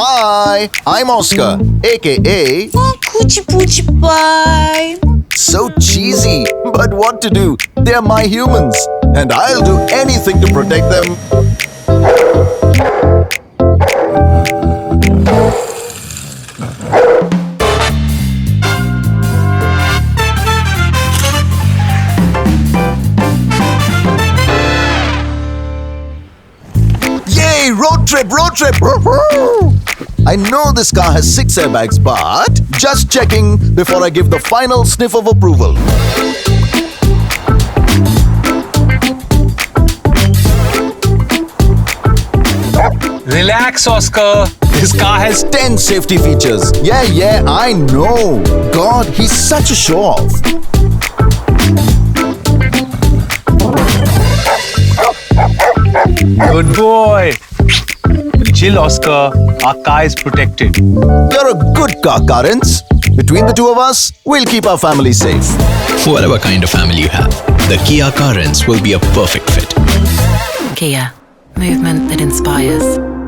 Hi, I'm Oscar, aka Coochie Poochie Pie. So cheesy, but what to do? They're my humans, and I'll do anything to protect them. Yay, road trip! I know this car has 6 airbags, but just checking before I give the final sniff of approval. Relax, Oscar. This car has 10 safety features. Yeah, I know. God, he's such a show-off. Good boy. Chill, Oscar. Our car is protected. You're a good car, Carens. Between the two of us, we'll keep our family safe. Whatever kind of family you have, the Kia Carens will be a perfect fit. Kia, movement that inspires.